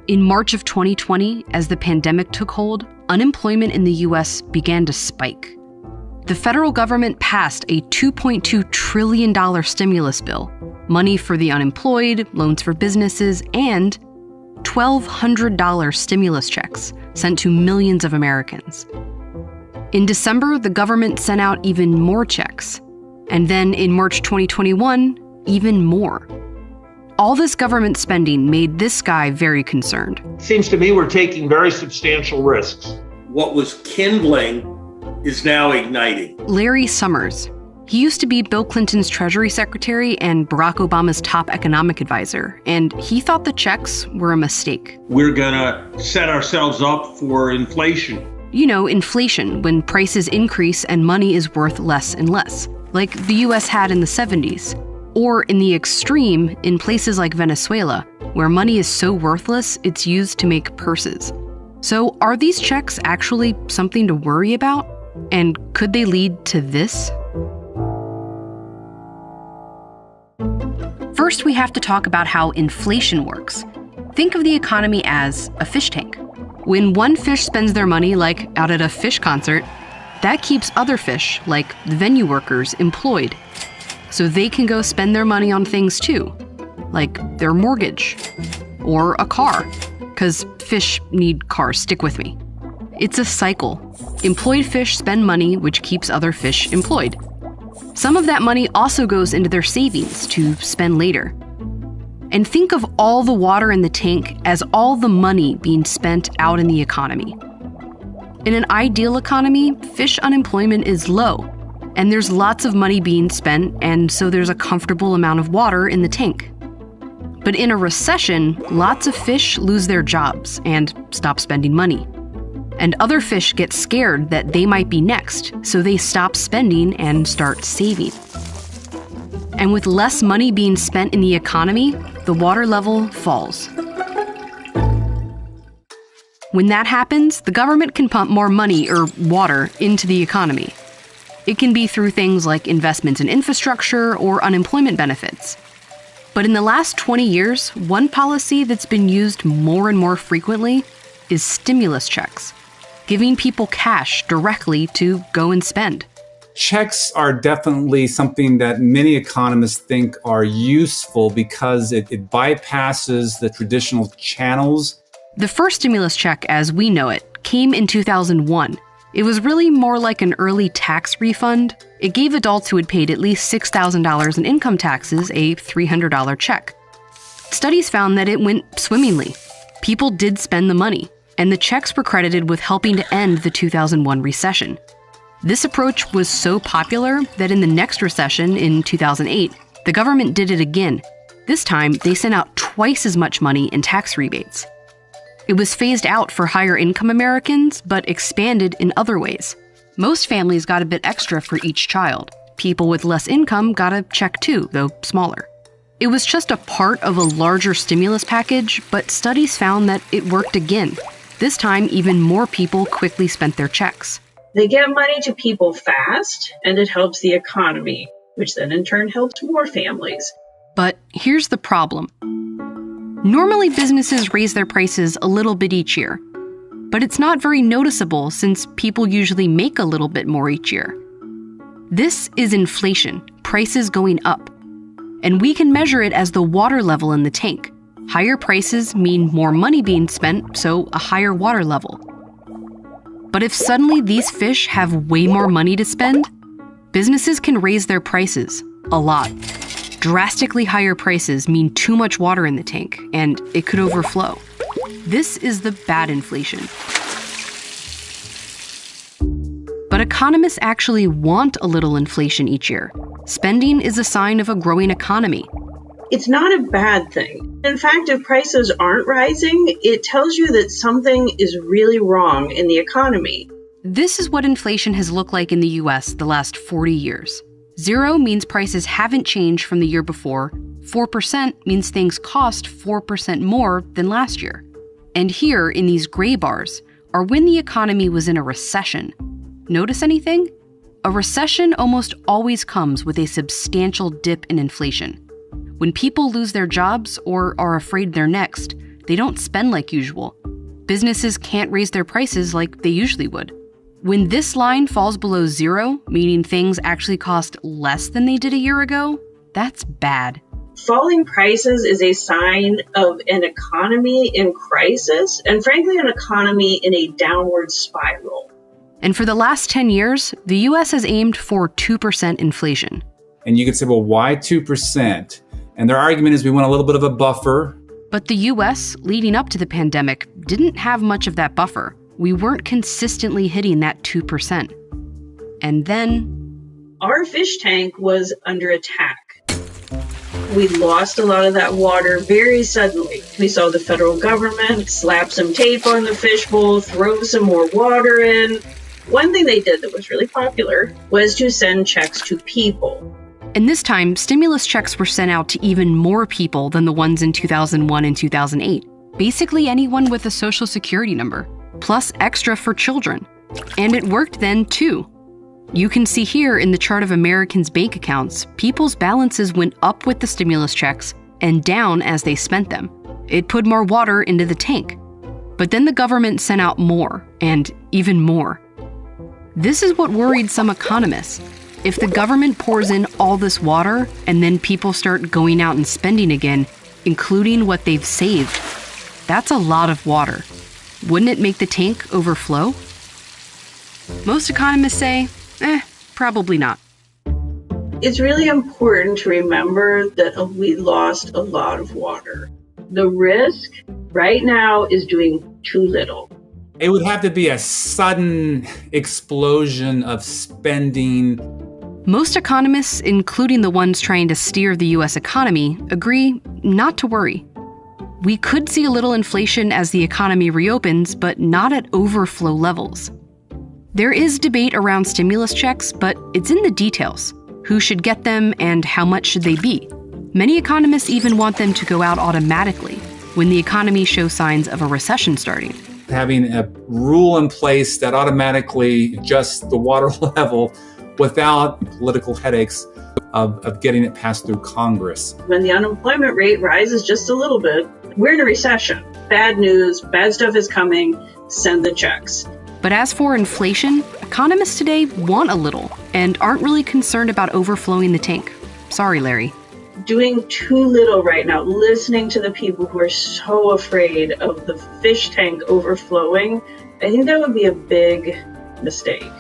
In March of 2020, as the pandemic took hold, unemployment in the US began to spike. The federal government passed a $2.2 trillion stimulus bill, money for the unemployed, loans for businesses, and $1,200 stimulus checks sent to millions of Americans. In December, the government sent out even more checks. And then in March 2021, even more. All this government spending made this guy very concerned. Seems to me we're taking very substantial risks. What was kindling is now igniting. Larry Summers. He used to be Bill Clinton's Treasury Secretary and Barack Obama's top economic advisor, and he thought the checks were a mistake. We're gonna set ourselves up for inflation. You know, inflation, when prices increase and money is worth less and less, like the US had in the 70s. Or in the extreme, in places like Venezuela, where money is so worthless it's used to make purses. So are these checks actually something to worry about? And could they lead to this? First, we have to talk about how inflation works. Think of the economy as a fish tank. When one fish spends their money, like out at a fish concert, that keeps other fish, like venue workers, employed. So they can go spend their money on things too, like their mortgage or a car, because fish need cars, stick with me. It's a cycle. Employed fish spend money, which keeps other fish employed. Some of that money also goes into their savings to spend later. And think of all the water in the tank as all the money being spent out in the economy. In an ideal economy, fish unemployment is low, and there's lots of money being spent, and so there's a comfortable amount of water in the tank. But in a recession, lots of fish lose their jobs and stop spending money. And other fish get scared that they might be next, so they stop spending and start saving. And with less money being spent in the economy, the water level falls. When that happens, the government can pump more money or water into the economy. It can be through things like investments in infrastructure or unemployment benefits. But in the last 20 years, one policy that's been used more and more frequently is stimulus checks, giving people cash directly to go and spend. Checks are definitely something that many economists think are useful because it bypasses the traditional channels. The first stimulus check, as we know it, came in 2001. It was really more like an early tax refund. It gave adults who had paid at least $6,000 in income taxes a $300 check. Studies found that it went swimmingly. People did spend the money, and the checks were credited with helping to end the 2001 recession. This approach was so popular that in the next recession, in 2008, the government did it again. This time, they sent out twice as much money in tax rebates. It was phased out for higher income Americans, but expanded in other ways. Most families got a bit extra for each child. People with less income got a check too, though smaller. It was just a part of a larger stimulus package, but studies found that it worked again. This time, even more people quickly spent their checks. They get money to people fast, and it helps the economy, which then in turn helps more families. But here's the problem. Normally, businesses raise their prices a little bit each year, but it's not very noticeable since people usually make a little bit more each year. This is inflation, prices going up, and we can measure it as the water level in the tank. Higher prices mean more money being spent, so a higher water level. But if suddenly these fish have way more money to spend, businesses can raise their prices a lot. Drastically higher prices mean too much water in the tank, and it could overflow. This is the bad inflation. But economists actually want a little inflation each year. Spending is a sign of a growing economy. It's not a bad thing. In fact, if prices aren't rising, it tells you that something is really wrong in the economy. This is what inflation has looked like in the US the last 40 years. 0 means prices haven't changed from the year before. 4% means things cost 4% more than last year. And here, in these gray bars, are when the economy was in a recession. Notice anything? A recession almost always comes with a substantial dip in inflation. When people lose their jobs or are afraid they're next, They don't spend like usual. Businesses can't raise their prices like they usually would. When this line falls below zero, meaning things actually cost less than they did a year ago, that's bad. Falling prices is a sign of an economy in crisis, and frankly, an economy in a downward spiral. And for the last 10 years, the US has aimed for 2% inflation. And you could say, well, why 2%? And their argument is we want a little bit of a buffer. But the US, leading up to the pandemic, didn't have much of that buffer. We weren't consistently hitting that 2%. And then our fish tank was under attack. We lost a lot of that water very suddenly. We saw the federal government slap some tape on the fishbowl, throw some more water in. One thing they did that was really popular was to send checks to people. And this time, stimulus checks were sent out to even more people than the ones in 2001 and 2008. Basically anyone with a social security number, plus extra for children. And it worked then too. You can see here in the chart of Americans' bank accounts, people's balances went up with the stimulus checks and down as they spent them. It put more water into the tank. But then the government sent out more, and even more. This is what worried some economists. If the government pours in all this water and then people start going out and spending again, including what they've saved, that's a lot of water. Wouldn't it make the tank overflow? Most economists say, probably not. It's really important to remember that we lost a lot of water. The risk right now is doing too little. It would have to be a sudden explosion of spending. Most economists, including the ones trying to steer the US economy, agree not to worry. We could see a little inflation as the economy reopens, but not at overflow levels. There is debate around stimulus checks, but it's in the details. Who should get them and how much should they be? Many economists even want them to go out automatically when the economy shows signs of a recession starting. Having a rule in place that automatically adjusts the water level without political headaches of getting it passed through Congress. When the unemployment rate rises just a little bit, we're in a recession. Bad news, bad stuff is coming, send the checks. But as for inflation, economists today want a little and aren't really concerned about overflowing the tank. Sorry, Larry. Doing too little right now, listening to the people who are so afraid of the fish tank overflowing, I think that would be a big mistake.